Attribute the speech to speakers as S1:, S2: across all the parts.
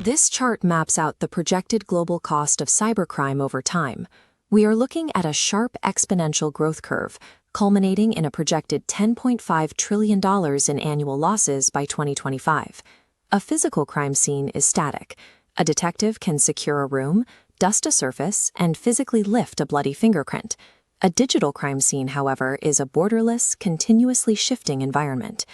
S1: This chart maps out the projected global cost of cybercrime over time. We are looking at a sharp exponential growth curve, culminating in a projected $10.5 trillion in annual losses by 2025. A physical crime scene is static. A detective can secure a room, dust a surface, and physically lift a bloody fingerprint. A digital crime scene, however, is a borderless, continuously shifting environment.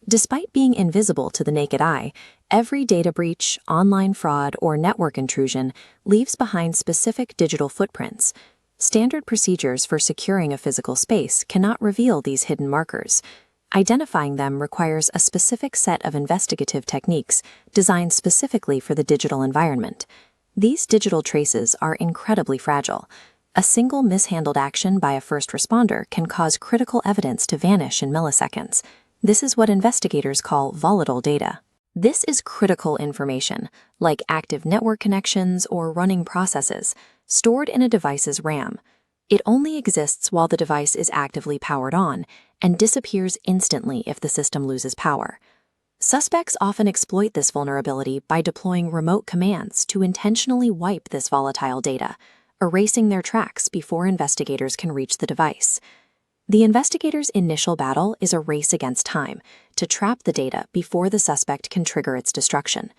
S1: Despite being invisible to the naked eye, every data breach, online fraud, or network intrusion leaves behind specific digital footprints. Standard procedures for securing a physical space cannot reveal these hidden markers. Identifying them requires a specific set of investigative techniques designed specifically for the digital environment. These digital traces are incredibly fragile. A single mishandled action by a first responder can cause critical evidence to vanish in milliseconds. This is what investigators call volatile data. This is critical information, like active network connections or running processes, stored in a device's RAM. It only exists while the device is actively powered on and disappears instantly if the system loses power. Suspects often exploit this vulnerability by deploying remote commands to intentionally wipe this volatile data, erasing their tracks before investigators can reach the device. The investigator's initial battle is a race against time to trap the data before the suspect can trigger its destruction.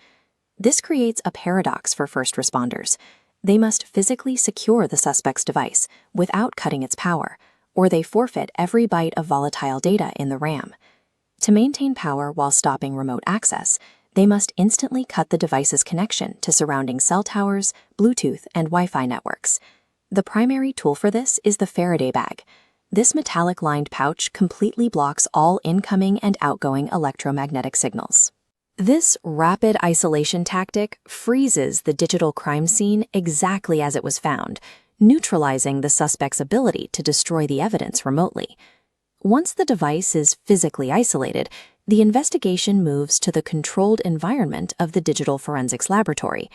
S1: This creates a paradox for first responders. They must physically secure the suspect's device without cutting its power, or they forfeit every byte of volatile data in the RAM. To maintain power while stopping remote access, they must instantly cut the device's connection to surrounding cell towers, Bluetooth, and Wi-Fi networks. The primary tool for this is the Faraday bag. This metallic-lined pouch completely blocks all incoming and outgoing electromagnetic signals. This rapid isolation tactic freezes the digital crime scene exactly as it was found, neutralizing the suspect's ability to destroy the evidence remotely. Once the device is physically isolated, the investigation moves to the controlled environment of the digital forensics laboratory.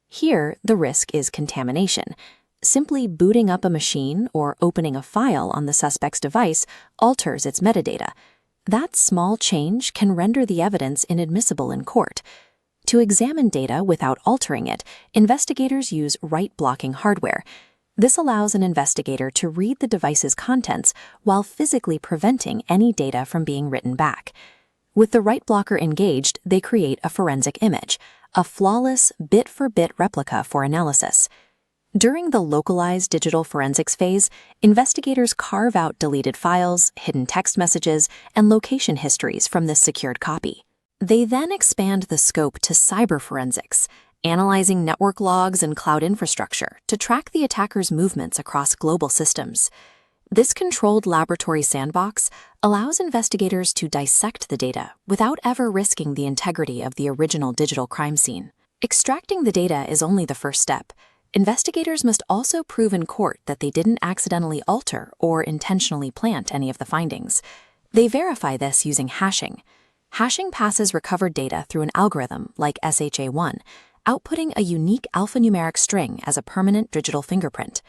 S1: Here, the risk is contamination. Simply booting up a machine or opening a file on the suspect's device alters its metadata. That small change can render the evidence inadmissible in court. To examine data without altering it, investigators use write-blocking hardware. This allows an investigator to read the device's contents while physically preventing any data from being written back. With the write blocker engaged, they create a forensic image, a flawless bit-for-bit replica for analysis. During the localized digital forensics phase, investigators carve out deleted files, hidden text messages, and location histories from this secured copy. They then expand the scope to cyber forensics, analyzing network logs and cloud infrastructure to track the attacker's movements across global systems. This controlled laboratory sandbox allows investigators to dissect the data without ever risking the integrity of the original digital crime scene. Extracting the data is only the first step. Investigators must also prove in court that they didn't accidentally alter or intentionally plant any of the findings. They verify this using hashing. Hashing passes recovered data through an algorithm like SHA-1, outputting a unique alphanumeric string as a permanent digital fingerprint.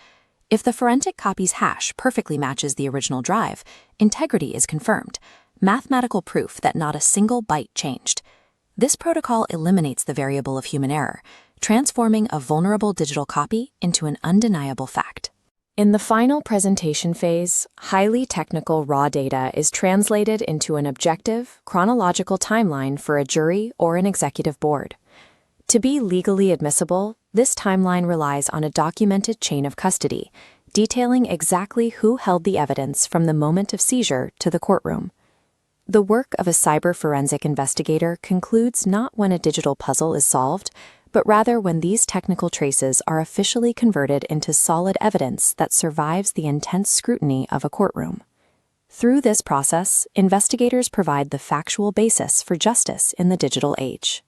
S1: If the forensic copy's hash perfectly matches the original drive, integrity is confirmed, mathematical proof that not a single byte changed. This protocol eliminates the variable of human error, transforming a vulnerable digital copy into an undeniable fact. In the final presentation phase, highly technical raw data is translated into an objective, chronological timeline for a jury or an executive board. To be legally admissible, this timeline relies on a documented chain of custody, detailing exactly who held the evidence from the moment of seizure to the courtroom. The work of a cyber forensic investigator concludes not when a digital puzzle is solved, but rather when these technical traces are officially converted into solid evidence that survives the intense scrutiny of a courtroom. Through this process, investigators provide the factual basis for justice in the digital age.